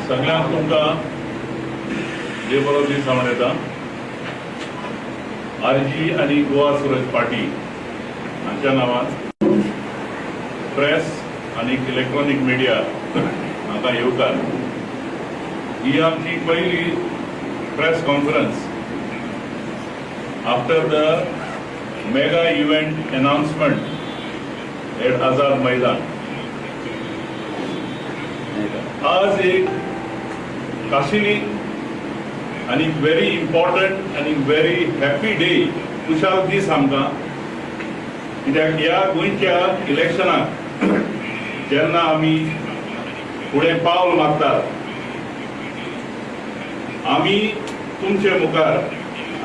सगळ्यांक तुमकां देव बरो दीस सांगून येता. आरजी आनी गोवा स्वराज पार्टी हांच्या नांवान प्रेस आनी इलेक्ट्रॉनिक मिडिया हाका येवकार. ही आमची पयली press conference after the mega event announcement at Azad Maidan. आज एक खाशेली आनी व्हेरी इम्पॉर्टंट आनी व्हेरी हॅपी डे, खुशाल दीस आमकां. कित्याक ह्या गोंयच्या इलेक्शनाक जेन्ना आमी फुडें पावल मारतात, आमी तुमचे मुखार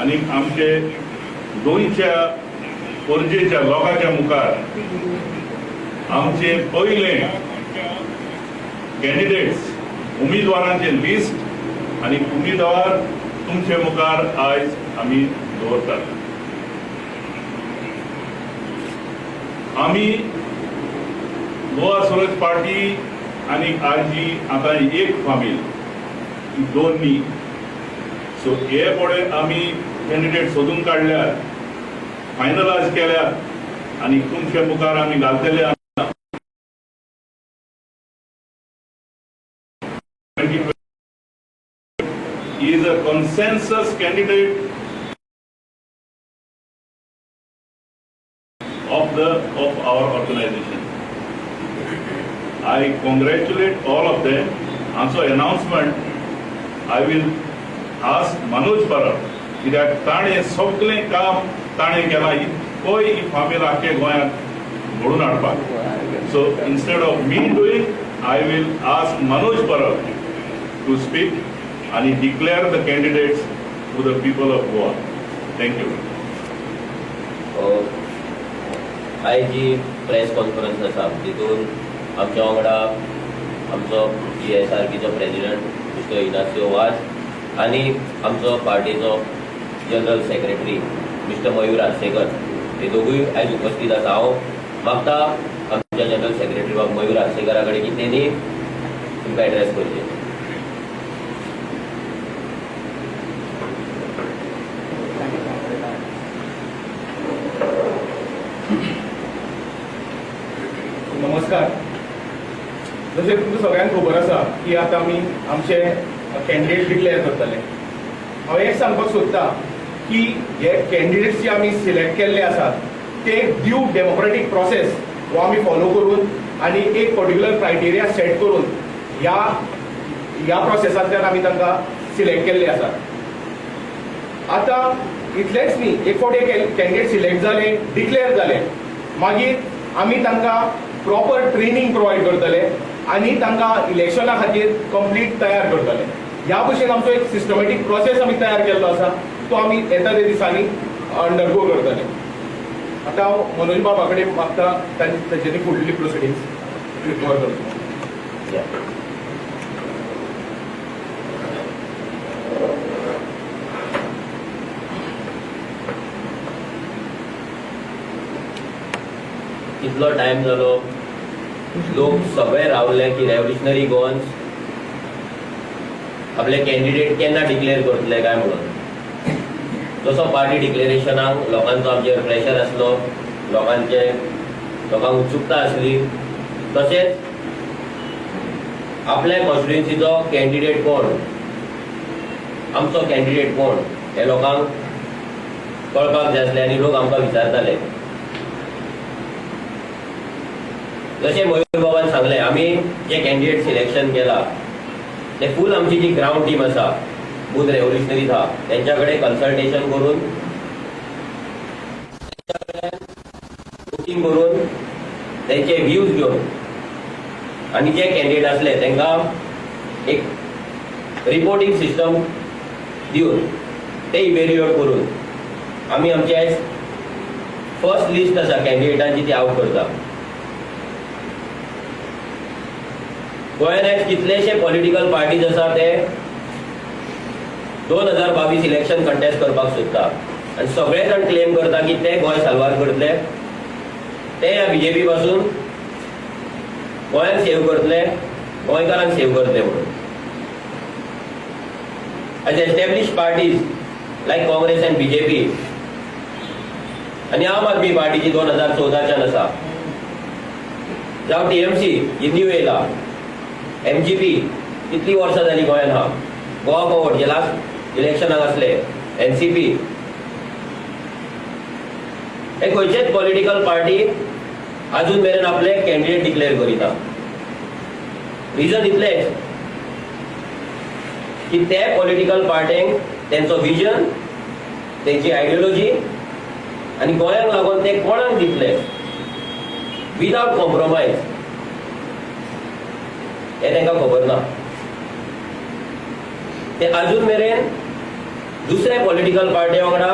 आनी आमचे गोंयच्या परजेच्या लोकांच्या मुखार आमचे पयले कॅन्डिडेट्स उमेदवारांचे लिस्ट आनी उमेदवार तुमचे मुखार आयज आमी दवरतात. आमी गोवा स्वराज पार्टी आनी आरजी आतां एक फामील, दोन न्ही. सो हे फुडें आमी कॅन्डिडेट सोदून काडल्यात, फायनलायज केल्यात आनी तुमचे मुखार आमी घालतले. He is a consensus candidate of our organization. I congratulate all of them. Also announcement, I will ask Manoj Parab कित्याक ताणें सगळें काम ताणें केलां इतकोय फामील आख्खे गोंयांत घडोवन हाडपाक. So instead of me doing, I will ask Manoj Parab to speak and he declare the candidates to the people of Goa. Thank you. आज जी प्रेस कॉन्फरन्स आसा तितून आमच्या वांगडा आमचो ESRPचो प्रेसिडेंट मिस्टर इनासियो वाज आनी आमचो पार्टीचो जनरल सेक्रेटरी मिस्टर मयूर आर्सेकर हे दोगूय आयज उपस्थित आसा. हांव मागता आमच्या जनरल सेक्रेटरी बाब मयूर आर्सेकरा कडेन की तेणी तुमकां एड्रेस करचें. नमस्कार. जशें तुमकां सगळ्यांक खबर आसा की आतां आमी आमचे कॅन्डिडेट डिक्लेअर करतले. हांव एक सांगपाक सोदतां की हे कॅन्डिडेट्स जे आमी सिलेक्ट केल्ले आसात ते ड्यू डेमोक्रेटीक प्रोसेस हो आमी फॉलो करून आनी एक पर्टिक्युलर क्रायटेरिया सेट करून ह्या प्रोसेसांतल्यान आमी तांकां सिलेक्ट केल्ले आसात. आतां इतलेंच न्ही, एक फावटी कॅन्डिडेट सिलेक्ट जाले, डिक्लेअर जाले, मागीर आमी तांकां प्रॉपर ट्रेनिंग प्रोवायड करतले आनी तांकां इलेक्शना खातीर कंप्लीट तयार करतले. ह्या भशेन आमचो एक सिस्टमॅटीक प्रोसेस आमी तयार केल्लो आसा, तो आमी येता त्या दिसांनी अंडरगो करतले. आतां हांव मनोज बाबा कडेन मागता तांच्यांनी फुडली प्रोसिडींग्स रिकवर करचो. कितलो टाइम जालो, लोक सगळे रावले की रेव्होल्युशनरी गोवन्स आपले कॅन्डिडेट केन्ना डिक्लेअर करतले काय म्हणून. जसो पार्टी डिक्लेरेशनाक लोकांचो आमचेर प्रेशर आसलो, लोकांक उत्सुकता आसली, तशेंच आपल्या कॉन्स्टिट्युएन्सीचो कॅन्डिडेट कोण, आमचो कॅन्डिडेट कोण हे लोकांक कळपाक जाय आसलें आनी लोक आमकां विचारताले. जशें मयूर बाबान सांगलें, आमी जे कॅन्डिडेट सिलेक्शन केला ते फूल आमची जी ग्राउंड टीम आसा बूथ रेव्होल्युशनरीज आहा तेंच्या कडेन कन्सल्टेशन करून बुकींग करून तेंचे व्ह्यूज घेवन आनी जे कॅन्डिडेट आसले तांकां एक रिपोर्टिंग सिस्टम दिवन ते इवेल्युएट करून आमी आमचे आयज फर्स्ट लिस्ट आसा कॅन्डिडेटांची ती आउट करता. गोंयांत कितलेशे पॉलिटिकल पार्टीज आसा ते 2022 इलेक्शन कंटेस्ट करपाक सोदता आनी सगळे जाण क्लेम करता की ते गोंय साल्वार करतले, ते ह्या BJP पासून गोंयांक सेव्ह करतले, गोंयकारांक सेव्ह करतले म्हणून. as established parties like Congress and BJP आणि आम आदमी पार्टीची 2014च्यान आसा, जावं TMC ही न्यू येयला, MGP कितली वर्सां जाली गोंयांत हा, गोवा फॉवर्ड जे लास्ट इलेक्शनाक असले, NCP हे खंयचेच पॉलिटिकल पार्टी अजून मेरेन आपले कॅन्डिडेट डिक्लेअर करिता. रिजन इतलेच की ते पॉलिटिकल पार्टींक तेंचो विजन, तेंची आयडियोलॉजी आणि गोंयांक लागून ते कोणाक दितले विदाउट कॉम्प्रोमाइज हे तांकां खबर ना. ते अजून मेरेन दुसरे पॉलिटिकल पार्टी वांगडा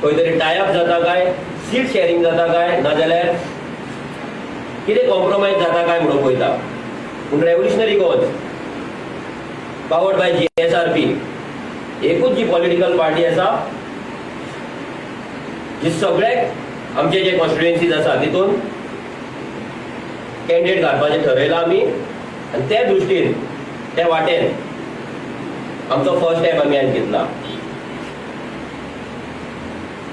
खंय तरी टायअप जाता काय, सीट शेअरिंग जाता काय, नाजाल्यार कितें कॉम्प्रोमाइज जाता काय म्हणून पळयता. पूण revolutionary Goans powered by GSRP एकूच जी पॉलिटिकल पार्टी आसा जी सगळे आमचे जे कॉन्स्टिट्युएन्सीज आसा तितून कॅन्डिडेट घालपाचें ठरयलां आमी आनी त्या दृश्टीन त्या वाटेन आमचो फर्स्ट स्टेप आमी आज घेतला.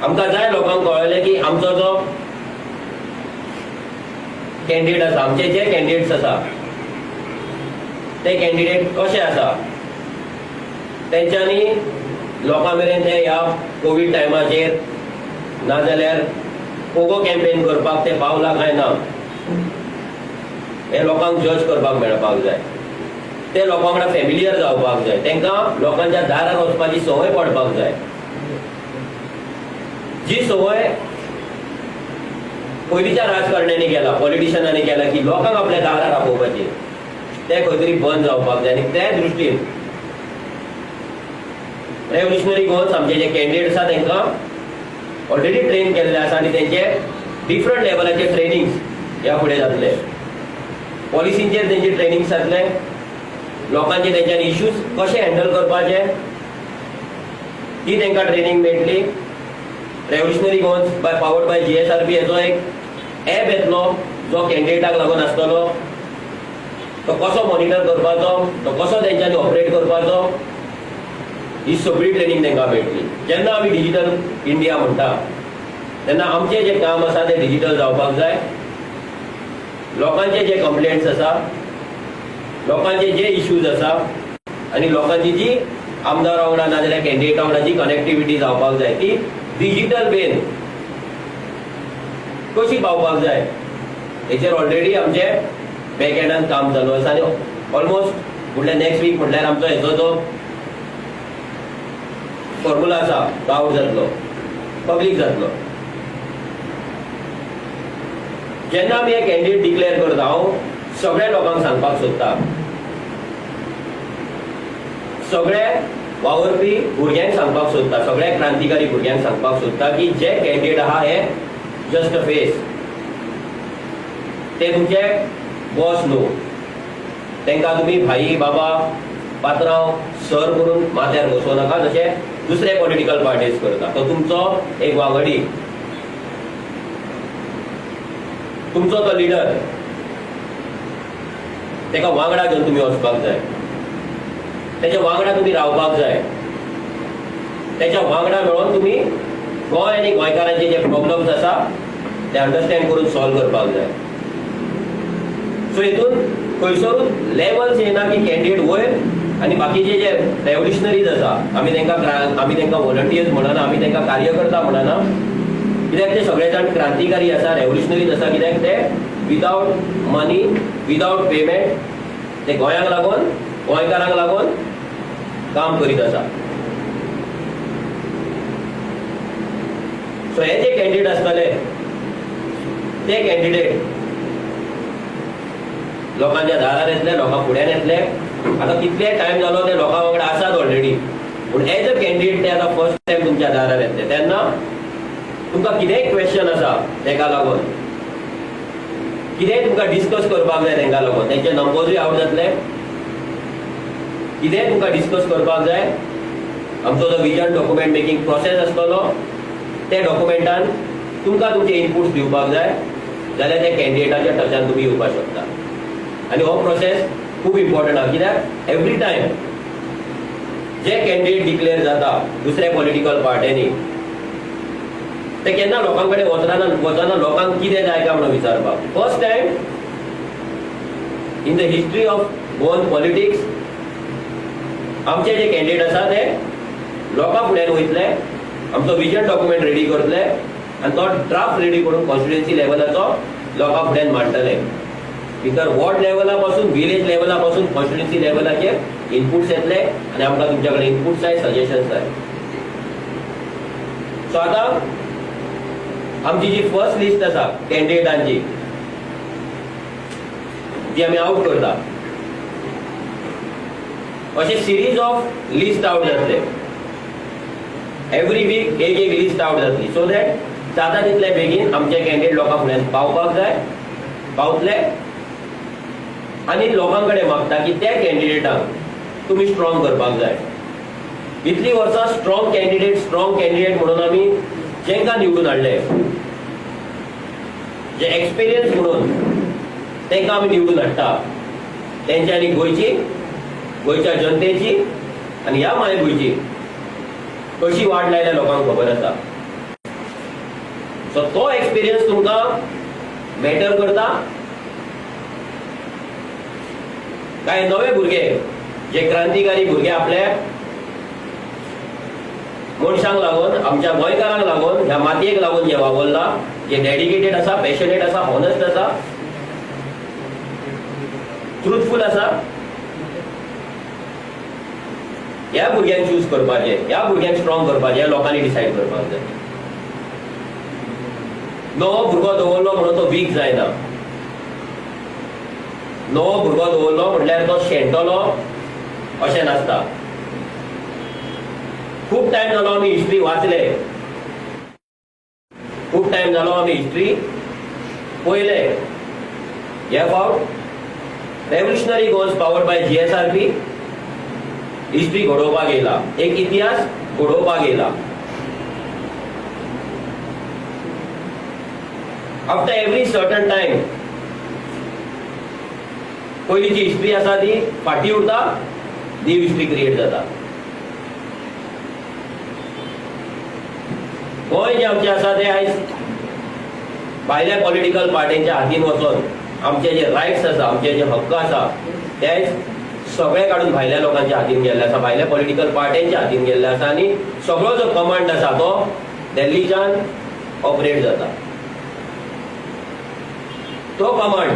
आमकां जाय लोकांक कळयलें की आमचो जो कॅन्डिडेट आसा, आमचे जे कॅन्डिडेट्स आसा ते कॅन्डिडेट कशे आसा, तेंच्यांनी लोकां मेरेन ते ह्या कोविड टायमाचेर नाजाल्यार पोगो कॅम्पेन करपाक ते पावला काय ना हे लोकांक जज करपाक मेळपाक जाय. ते लोकां वांगडा फॅमिलियर जावपाक जाय, तांकां लोकांच्या दारार वचपाची संवय पडपाक जाय. जी संवय पयलींच्या राजकारण्यांनी केला, पॉलिटिशियनांनी केला की लोकांक आपल्या दारार आपोवपाची, ते खंय तरी बंद जावपाक जाय. आनी त्या दृश्टीन रेव्होल्युशनरी गोवन्स आमचे जे कॅन्डिडेट आसा तांकां ऑलरेडी ट्रेन केल्ले आसा आनी तेंचे डिफरंट लेवलाचे ट्रेनिंग्स ह्या फुडें जातले. पॉलिसींचेर तेंचे ट्रेनिंग्स जातले, लोकांचे तेंच्यानी इश्यूज कशे हँडल करपाचे ती तांकां ट्रेनिंग मेळटली. Revolutionary Goans powered by GSRP हेजो एक ॲप येतलो जो कॅन्डिडेटाक लागून आसतलो. तो कसो मॉनिटर करपाचो, तो कसो तेंच्यांनी ऑपरेट करपाचो, ही सगळी ट्रेनिंग तांकां मेळटली. जेन्ना आमी डिजिटल इंडिया म्हणटा तेन्ना आमचें जें काम आसा तें डिजिटल जावपाक जाय. लोकांचे जे कंप्लेंट्स आसा, लोकांचे जे इश्यूज आसा आनी लोकांची जी आमदारा वांगडा नाजाल्यार कॅन्डिडेटा वांगडा जी कनेक्टिविटी जावपाक जाय ती डिजिटल वेन कशी पावपाक जाय हेचेर ऑलरेडी आमचे बॅकएंडान काम चालू आसा. आनी ऑलमोस्ट फुडल्या नेक्स्ट वीक म्हटल्यार आमचो हेचो जो फॉर्म्युला आसा तो आउट जातलो, पब्लीक जातलो. जेन्ना आमी एक कॅन्डिडेट डिक्लेअर करता हांव सगळ्या लोकांक सांगपाक सोदता, सगळे वावरपी भुरग्यांक सांगपाक सोदता, सगळ्या क्रांतिकारी भुरग्यांक सांगपाक सोदता की जे कॅन्डिडेट आहा हे जस्ट अ फेस, ते तुमचे बॉस न्हू. तांकां तुमी भाई बाबा पात्रांव सर करून माथ्यार बसोव नाका जशे दुसरे पॉलिटिकल पार्टीज करता. तो तुमचो एक वांगडी, तुमचो तो लिडर, ताका वांगडा घेवन तुमी वचपाक जाय, त्याच्या वांगडा तुमी रावपाक जाय, त्याच्या वांगडा मेळोन तुमी गोंय आनी गोंयकारांचे जे प्रॉब्लेम्स आसा ते अंडरस्टँड करून सॉल्व करपाक जाय. सो हितून खंयसरूच लेवल्स येना की कॅन्डिडेट वयर आनी बाकीचे जे रेव्होल्युशनरीज आसा आमी तांकां व्हॉलंटियर्स म्हणना, आमी तांकां कार्यकर्ता म्हणना, कित्याक ते सगळे जाण क्रांतिकारी आसा, रेव्होल्युशनरीज आसा. कित्याक ते विदाउट मनी, विदाउट पेमेंट ते गोंयांक लागून, गोंयकारांक लागून काम करीत आसा. सो हे जे कॅन्डिडेट आसतले ते कॅन्डिडेट लोकांच्या दारार येतले, लोकां फुड्यान येतले. आतां कितले टायम जालो ते लोकां वांगडा आसात ऑलरेडी, पूण एज अ कॅन्डिडेट ते आतां फर्स्ट टायम तुमच्या दारार येतले तेन्ना तुमकां कितेंय क्वेश्चन आसा तेका लागून, कितेंय तुमकां डिस्कस करपाक जाय तेंका लागून, तेंचे नंबरूय आउट जातले. कितेंय तुमकां डिस्कस करपाक जाय, आमचो जो विजन डॉक्युमेंट मेकिंग प्रोसेस आसतलो त्या डॉक्युमेंटान तुमकां तुमचे इनपुट्स दिवपाक जाय जाल्यार त्या कॅन्डिडेटाच्या टचान तुमी येवपाक शकता. आनी हो प्रोसेस खूब इम्पॉर्टंट आहा, कित्याक एवरी टायम जे कॅन्डिडेट डिक्लेअर जाता दुसऱ्या पॉलिटिकल पार्ट्यांनी ते केन्ना लोकां कडेन वचना लोकांक कितें जाय काय म्हणून विचारपाक. First time in the history of Goan politics आमचे जे कॅन्डिडेट आसा ते लोकां फुड्यान वयतले, आमचो विजन डॉक्युमेंट रेडी करतले आनी तो ड्राफ्ट रेडी करून कॉन्स्टिट्युएन्सी लेवलाचो लोकां फुड्यान मांडटले. भितर वॉर्ड लेवला पासून विलेज लेवला पासून कॉन्स्टिट्युएन्सी लेवलाचेर इनपुट्स येतले आनी आमकां तुमच्या कडेन इनपुट्स जाय, सजेशन्स जाय. सो आतां आमची जी फर्स्ट लिस्ट आसा कॅन्डिडेटांची ती आमी आउट करता. अशे सिरीज ऑफ लिस्ट आउट जातले. एवरी वीक एक लिस्ट आउट जातली सो दॅट जाता तितले बेगीन आमचे कॅन्डिडेट लोकां फुड्यान पावपाक जाय, पावतले आनी लोकां कडेन मागता की त्या कॅन्डिडेटाक तुमी स्ट्रॉंग करपाक जाय. इतली वर्सां स्ट्रॉंग कॅन्डिडेट म्हणून आमी जेंकां निवडून हाडले, जे एक्सपिरियन्स म्हणून तांकां आमी निवडून हाडटा, तेंच्यांनी गोंयच्या जनतेची आनी ह्या मायभूंयची कशी वाट लायल्या लोकांक खबर आसा. सो तो एक्सपिरियन्स तुमकां मॅटर करता. कांय नवे भुरगे जे क्रांतिकारी भुरगे आपल्या मनशांक लागून, आमच्या गोंयकारांक लागून, ह्या मातयेक लागून जे वावरला, जे डेडिकेटेड आसा, पॅशनेट आसा, हॉनस्ट आसा, ट्रुथफूल आसा, ह्या भुरग्यांक चूज करपाचे, ह्या भुरग्यांक स्ट्रॉंग करपाचे लोकांनी डिसायड करपाक जाय. नवो भुरगो दवरलो म्हणून तो वीक जायना. नवो भुरगो दवरलो म्हटल्यार तो शेणटलो अशें नासता. खूब टायम जालो आमी हिस्ट्री वाचले, खूब टायम जालो आमी हिस्ट्री पळयले. ह्या फावट revolutionary goals powered by GSRP history घडोवपाक येयला, एक इतिहास घडोवपाक येयला. आफ्टर एवरी सर्टन टायम पयलींची हिस्ट्री आसा ती फाटी उरता, न्यू हिस्ट्री क्रिएट जाता. गोंय जे आमचे आसा ते आयज भायल्या पॉलिटिकल पार्टींच्या हातीन वचून आमचे जे रायट्स आसा, आमचे जे हक्क आसा ते आयज सगळे काडून भायल्या लोकांच्या हातीन गेल्ले आसा, भायल्या पॉलिटिकल पार्ट्यांच्या हातीन गेल्ले आसा आनी सगळो जो कमांड आसा तो दिल्लीच्यान ऑपरेट जाता. तो कमांड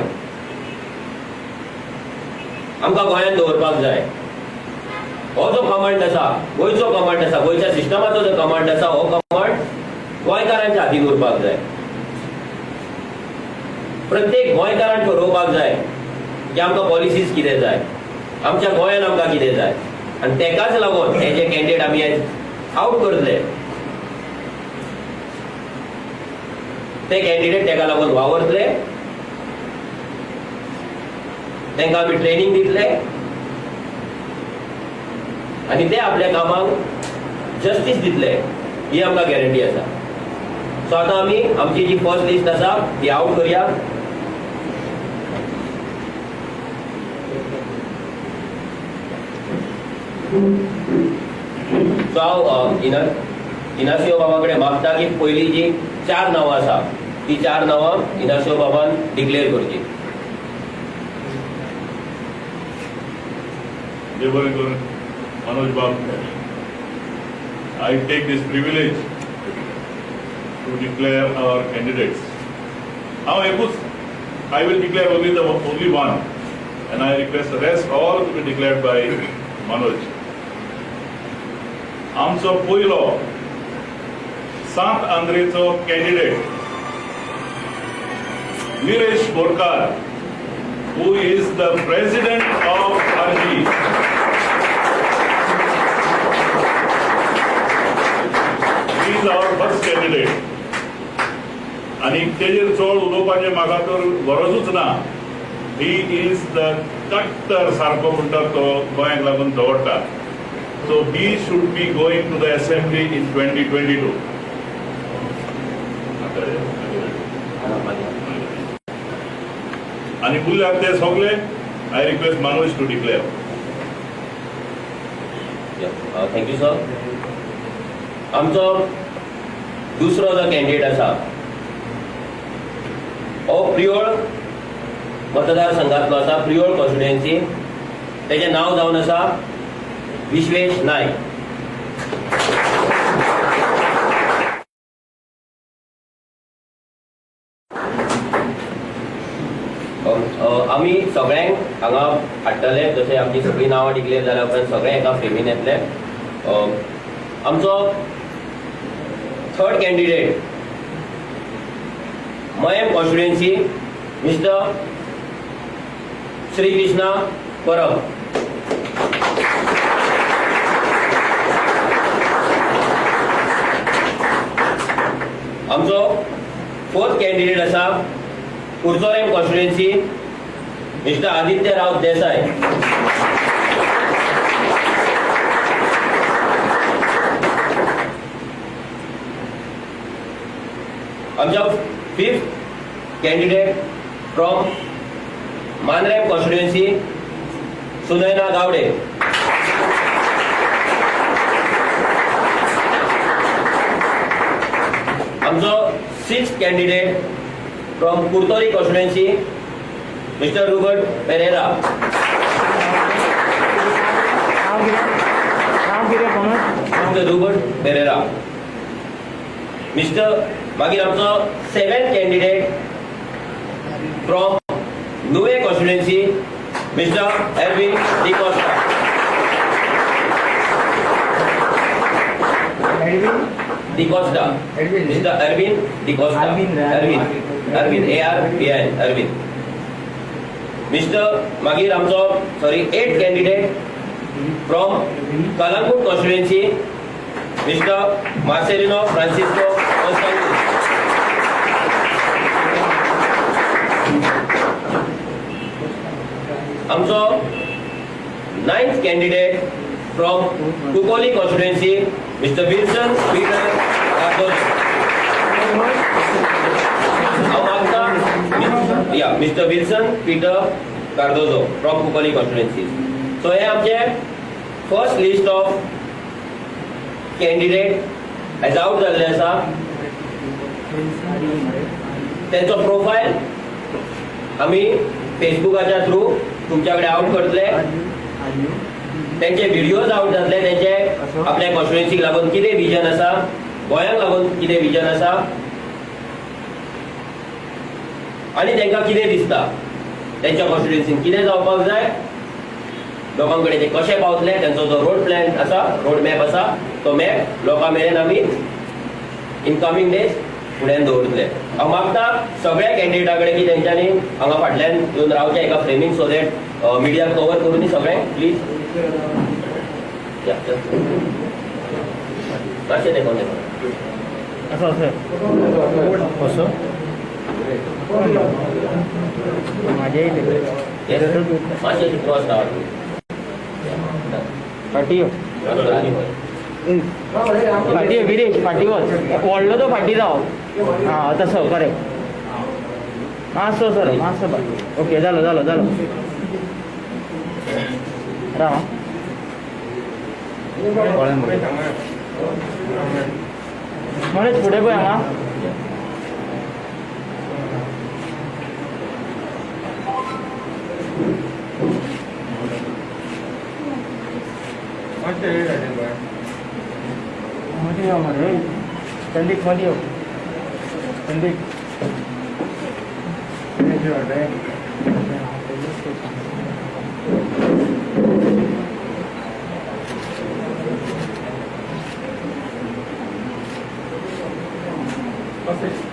आमकां गोंयांत दवरपाक जाय. हो जो कमांड आसा, गोंयचो कमांड आसा, गोंयच्या सिस्टमाचो जो कमांड आसा, हो कमांड गोंयकारांच्या हातीन उरपाक जाय. प्रत्येक गोंयकारान ठरोवपाक जाय की आमकां पॉलिसीज कितें जाय, आमच्या गोंयांत आमकां कितें जाय. आनी तेकाच लागून हे जे कॅन्डिडेट आमी आउट करतले ते कॅन्डिडेट तेका लागून वावरतले, तांकां आमी ट्रेनिंग दितले आनी ते आपल्या कामाक जस्टीस दितले ही आमकां गॅरंटी आसा. सो आतां आमी आमची जी फर्स्ट लिस्ट आसा ती आउट करया. सो हांव इनासियो बाबा कडेन मागता की पयली जी 4 नांवां आसा ती 4 नांवां इनासियो बाबान डिक्लेअर करची. Manoj Babu, I take this privilege to declare our candidates. Now, I will declare only one, and I request the rest all to be declared by Manoj. आमचो पयलो सांत आंद्रेचो candidate Niresh Borkar, who is the president of RG. He is our first candidate. आणि तेजेर चड उलोवपाचें म्हाका तर गरजूच ना. ही इज द कट्टर सारको म्हणटा तो गोंयाक लागून दवरता. So he should be going to the assembly in 2022. आणि उरल्यात ते सगळे I request Manoj to declare. Thank you sir. आमचो दुसरो जो कॅन्डिडेट आसा हो प्रियोळ मतदारसंघातलो आसा, प्रियोळ कॉन्स्टिट्युएन्सी. तेजें नांव जावन आसा विश्वेश नायक. आमी सगळ्यांक हांगा हाडटले, जशें आमची सगळीं नांवां डिक्लेअर जाल्या उपरांत सगळे एका फ्रेमीन येतले. आमचो third candidate Mayem constituency mister Shri Krishna Parab. आमचो फोर्थ कॅन्डिडेट आसा कुर्चोरेम कॉन्स्टिट्युएन्सी मिस्टर आदित्य राव देसाय. आमच्या fifth candidate from Mandrem constituency Sunayana Gawade. आमचो sixth candidate from Curtorim constituency mister Rupert Pereira. Mister Rupert Pereira. मागीर आमचो seventh candidate from Nuvem constituency mister Erwin D'Costa. D'Costa. Mister Erwin D'Costa. Arvind ARVIN Arvind. मागीर आमचो eight candidate from Calangute constituency mister Marcelino Francisco कोस्टांगो. आमचो ninth candidate from कुकोली constituency mister Wilson Peter Cardozo. Mister Wilson Peter Cardozo from कुकोली constituency. So हे आमचे first list of candidate age out जाल्ले आसा. तेंचो profile आमी फेसबुकाच्या through तुमच्या कडेन आउट करतले. तेंचे व्हिडिओज आउट जातले, तेंचे आपल्या कॉन्स्टिट्युएन्सीक लागून कितें विजन आसा, गोंयांक लागून कितें विजन आसा आनी तांकां कितें दिसता तेंच्या कॉन्स्टिट्युएन्सीन कितें जावपाक जाय, लोकां कडेन ते कशें पावतले, तेंचो जो रोड प्लॅन आसा, रोड मॅप आसा, तो मॅप लोकां मेरेन आमी इन कमिंग डेज फुड्यान दवरतले. हांव मागता सगळ्या कॅन्डिडेटा कडेन की तेंच्यांनी हांगा फाटल्यान येवन रावचें एका फ्रेमीन, सो दॅट मिडिया कवर करून सगळें प्लीज. मातशें देखून मातशें क्रॉस फाटी विरेश फाटी वच व्हडलो तो फाटी जाव. हां तसो करेक्ट. मातसो सर मातसो ओके जालो जालो जालो. राव मनीस फुडें पळय हांगा. मदी यो मरे चंदीक मदी यो चंदीक.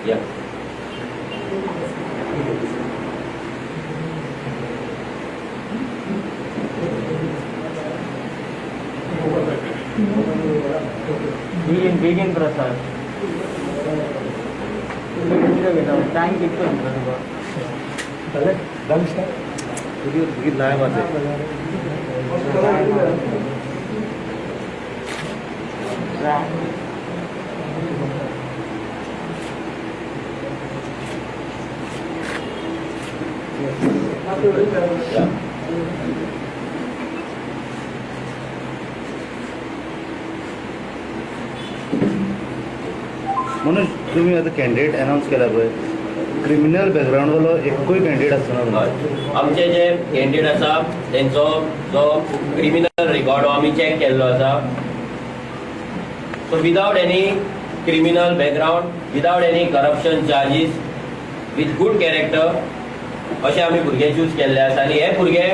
Yeah. बेगीन प्रसाद टाइम कितलो म्हणून तुम्ही आता कॅन्डिडेट अनाऊन्स केला पळय क्रिमिनल बॅकग्राऊंड वालो एकूय कॅन्डिडेट आसना हय आमचे जे कॅन्डिडेट आसा तेंचो जो क्रिमिनल रिकॉर्ड आमी चॅक केल्लो आसा so without any criminal background without any corruption charges with good character अशे आमी भुरगे चूज केल्ले आसा आनी हे भुरगे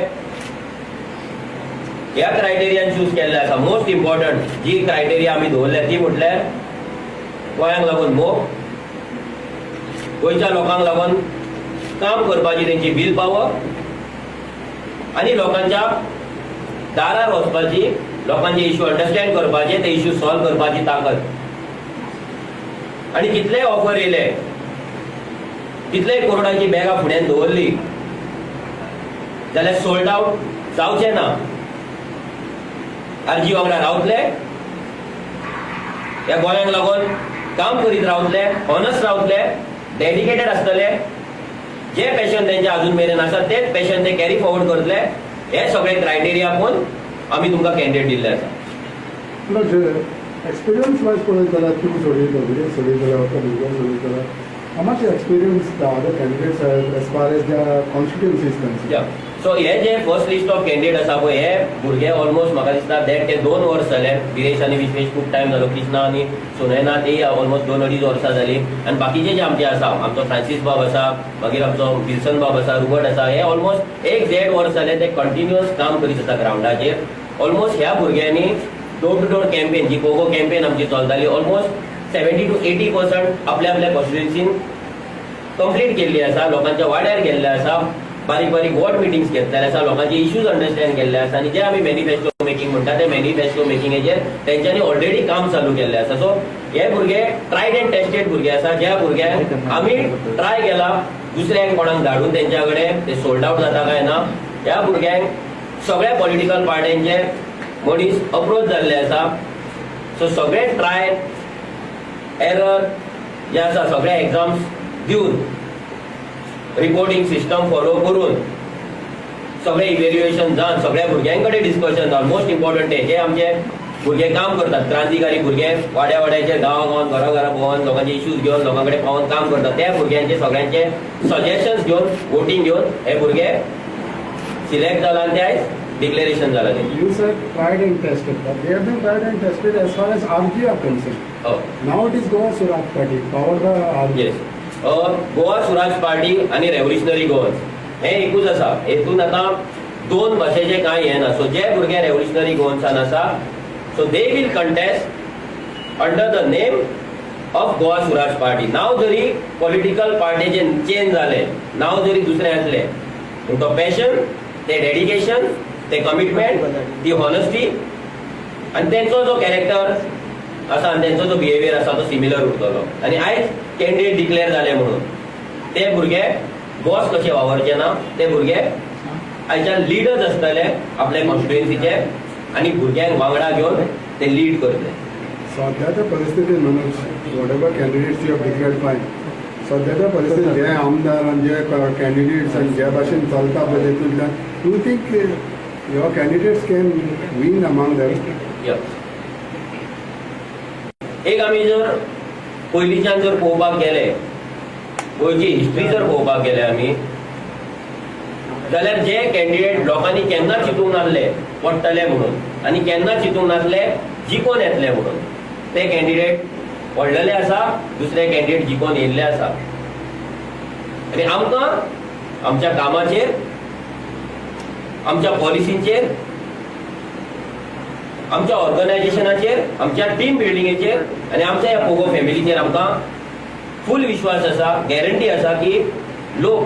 ह्या क्रायटेरियान चूज केल्ले आसा. मोस्ट इम्पॉर्टंट जी क्रायटेरिया आमी दवरल्या ती म्हटल्यार गोंयांक लागून मोग गोंयच्या लोकांक लागून काम करपाची तेंची विल पावर आनी लोकांच्या दारार वचपाची लोकांचे इश्यू अंडरस्टँड करपाचे ते इश्यू सॉल्व करपाची ताकद. आनी कितलेय ऑफर येयले कितलेय करोडाची बॅगां फुड्यान दवरली जाल्यार सोल्ड आउट जावचे ना. आरजी वांगडा रावतले ह्या गोंयांक लागून काम करीत रावतले ऑनस्ट रावतले डेडिकेटेड आसतले जे पॅशन तेंचे अजून मेरेन आसा तेच पॅशन ते कॅरी फॉरवर्ड करतले. हे सगळे क्रायटेरिया पळोवन आमी तुमकां कॅन्डिडेट दिल्ले आसा. एक्सपिरियन्स वायज पळयत जाल्यार तूं सोडयता भुरगे सोडयता वता भुरग्यांक सोडयता how much experience the other candidates as far as the constituencies concern. So हे जे फर्स्ट लिस्ट ऑफ कॅन्डिडेट आसा पळय हे भुरगे ऑलमोस्ट म्हाका दिसता देट ते 2 वर्स जाले. गिरेश आनी विश्वेश खूब टायम जालो. कृष्णा आनी सुनयना ती ऑलमोस्ट 2-2.5 वर्सां जाली. आनी बाकीचे जे आमचे आसा आमचो फ्रांसीस बाब आसा मागीर आमचो विल्सन बाब आसा रुबर्ट आसा हे ऑलमोस्ट 1-1.5 वर्स जाले ते कंटिन्युअस काम करीत आसा ग्राउंडाचेर. ऑलमोस्ट ह्या भुरग्यांनी डोर टू डोर कॅम्पेन जी कोको कॅम्पेन आमची चलताली ऑलमोस्ट 70 to 80% आपल्या कॉन्स्टिट्युएन्सीन कंप्लीट केल्ली आसा. लोकांच्या वाड्यार गेल्ले आसा. बारीक बारीक वॉर्ड मिटिंग्स घेतलेले आसा. लोकांचे इश्यूज अंडरस्टँड केल्ले आसा आनी जे आमी मॅनिफेस्टो मेकिंग म्हणटा ते मॅनिफेस्टो मेकिंगेचेर तेंच्यांनी ऑलरेडी काम चालू केल्ले आसा. सो हे भुरगे ट्रायड एंड टेस्टेड भुरगे आसा. ज्या भुरग्यांक आमी ट्राय केला दुसऱ्यांक कोणाक धाडून तेंच्या कडेन ते सोल्ड आउट जाता काय ना. ह्या भुरग्यांक सगळ्या पॉलिटिकल पार्ट्यांचे मनीस अप्रोच जाल्ले आसा. सो सगळे ट्राय एरर जे आसा सगळे एग्जाम्स दिवन रिपोर्टिंग सिस्टम फॉलो करून सगळे इव्हॅल्युएशन जावन सगळ्या भुरग्यां कडेन डिस्कशन जावन मोस्ट इम्पॉर्टंट जे आमचे भुरगे काम करतात क्रांतिकारी भुरगे वाड्या वाड्याचे गांवां घरा भोंवन लोकांचे इश्यूज घेवन लोकां कडेन पावून काम करतात त्या भुरग्यांचे सगळ्यांचे सजेशन्स घेवन वोटींग घेवन हे भुरगे सिलेक्ट जाला आनी ते आयज डिक्लेरेशन जाला. You said tried and tested, but they have been tried and tested as far as RG are concerned. Oh. Now it is Goa Suraj Party, powered by RG. Yes. Goa Swaraj party आणि revolutionary Goans हे एकूच आसा. हेतून आता 2 भाशेचे कांय हे ना. सो जे भुरगे रेव्होल्युशनरी गोवन्सान आसा so they will contest under the name of Goa Swaraj party. नाव जरी पॉलिटिकल पार्टीचे चेंज जाले नाव जरी दुसरे असले पूण तो पॅशन ते डेडिकेशन ते कमिटमेंट ती हॉनेस्टी आणि त्यांचो जो कॅरेक्टर आसा आनी तेंचो जो बिहेवियर आसा तो सिमिलर उरतलो. आनी आयज कॅन्डिडेट डिक्लेअर जाले म्हणून ते भुरगे बॉस कशे वावरचे ना. ते भुरगे आयच्यान लिडर्स आसतले आपल्या कॉन्स्टिट्युएन्सीचे आनी भुरग्यांक वांगडा घेवन ते लीड करतले. सध्याच्या परिस्थितीत Manoj what ever candidates you have declared फायन सध्याच्या परिस्थितीत जे आमदार आनी जे कॅन्डिडेट्स आनी ज्या भाशेन चलता पळय तेतूंतल्यान do think your candidates can win among them. एक आमी जर पयलींच्यान जर पळोवपाक गेले गोंयची हिस्ट्री जर पळोवपाक गेले आमी जाल्यार जे कॅन्डिडेट लोकांनी केन्ना चिंतूंक नासले पडटले म्हणून आनी केन्ना चिंतूंक नासले जिखून येतले म्हणून ते कॅन्डिडेट पडलेले आसा. दुसरे कॅन्डिडेट जिखून येयल्ले आसा. आनी आमकां आमच्या कामाचेर आमच्या पॉलिसींचेर आमच्या ऑर्गनायझेशनाचेर आमच्या टीम बिल्डिंगेचेर आनी आमच्या ह्या पोगो फॅमिलीचेर आमकां फूल विश्वास आसा गॅरंटी आसा की लोक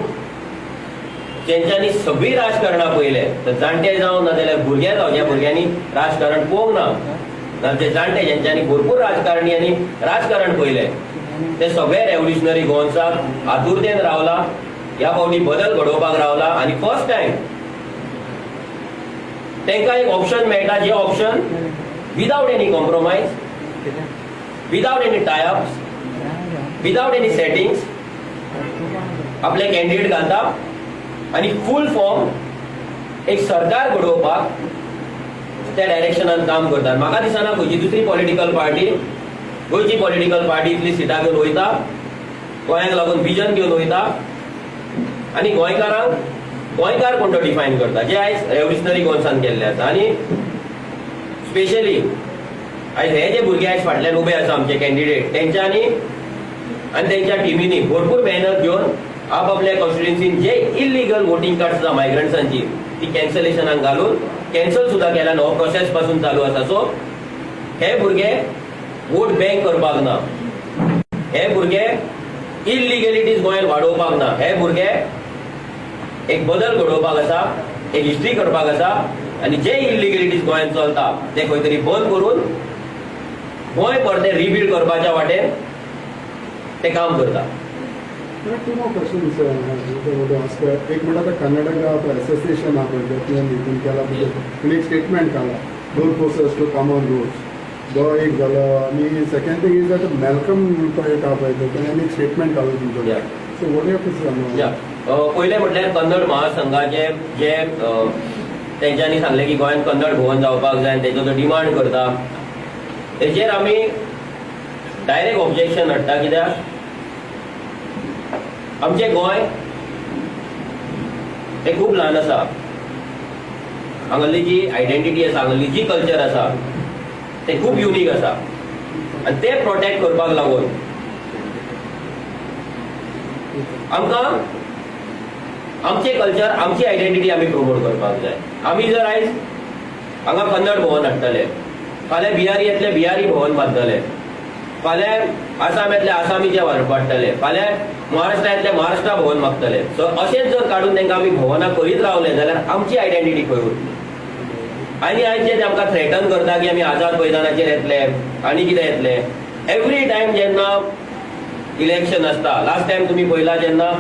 जेंच्यांनी सगळीं राजकारणां पळयले तर जाणटे जावं ना जाल्यार भुरगे जावं ज्या भुरग्यांनी राजकारण पळोवंक ना ते जाणटे जेंच्यांनी भरपूर राजकारणी आनी राजकारण पळयले ते सगळे रेव्होल्युशनरी गोवन्साक आतुरतेन रावला. ह्या फावटी बदल घडोवपाक रावला आनी फर्स्ट टायम तांकां एक ऑप्शन मेळटा जे option without any compromise without any tieups without any settings आपले कॅन्डिडेट घालता आनी फूल फॉर्म एक सरकार घडोवपाक त्या डायरेक्शनान काम करतात. म्हाका दिसना खंयची दुसरी पॉलिटिकल पार्टी गोयची पॉलिटिकल पार्टी इतली सिटां घेवन वयता, गोंयाक लागून विजन घेवन वयता आनी गोंयकारांक गोंयकार कोण तो डिफायन करता, जे आयज रेव्होल्युशनरी गोंयसान केल्ले आसा. आनी स्पेशली आयज हे जे भुरगे आयज फाटल्यान उबे आसा आमचे कॅन्डिडेट, तेंच्यांनी आनी तेंच्या टिमींनी भरपूर मेहनत घेवन आपआपल्या कॉन्स्टिट्युएन्सीन जे इल्लिगल वोटिंग कार्ड्स आसा मायग्रंट्सांची ती कॅन्सलेशनाक घालून कॅन्सल सुद्दां केल्या. हो प्रोसेस पासून चालू आसा. सो हे भुरगे वोट बँक करपाक ना, हे भुरगे इल्लिगलिटीज गोंयांत वाडोवपाक ना, हे भुरगे एक बदल घडोवपाक आसा, एक हिस्ट्री करपाक आसा आनी जे इल्लिगलिटीज गोंयांत चलता ते खंय तरी बंद करून गोंय परते रिबिल्ड करपाच्या वाटेन ते काम करता. Two more questions, sir. I want to ask. एक म्हणटा कर्नाटका असोसिएशन हा पळय हितून केला पूण एक स्टेटमेंट काडला door process to common rules जो एक जालो. आनी second thing is that Malcolm म्हणून एक हा पळय तेणें एक स्टेटमेंट काडलो तुमचो. Yeah. सो वॉट यू सांगू. पयलें म्हटल्यार कन्नड महासंघाचे जे तेंच्यांनी सांगले की गोंयांत कन्नड भवन जावपाक जाय आनी तेजो तो डिमांड करता, तेजेर आमी डायरेक्ट ऑब्जेक्शन हाडटा. कित्याक आमचें गोंय तें खूब ल्हान आसा, हांगाली जी आयडेंटिटी आसा, हांगाली जी कल्चर आसा तें खूब युनीक आसा आनी तें प्रोटेक्ट करपाक लागून आमकां आमचे कल्चर, आमची आयडेंटिटी आमी प्रमोट करपाक जाय. आमी जर आयज हांगा कन्नड भवन हाडटले, फाल्यां बिहारी येतले बिहारी भवन बांदतले, फाल्यां आसाम येतले आसामीचे वाडटले, फाल्यां महाराष्ट्रा येतले महाराष्ट्रा भवन मागतले. सो अशेंच जर काडून तांकां आमी भवनां करीत रावले जाल्यार आमची आयडेंटिटी खंय उरतली. आनी आयज जे आमकां थ्रेटन करता की आमी आझाद मैदानाचेर येतले आनी कितें येतले, एवरी टायम जेन्ना इलेक्शन आसता, लास्ट टायम तुमी पळयला जेन्ना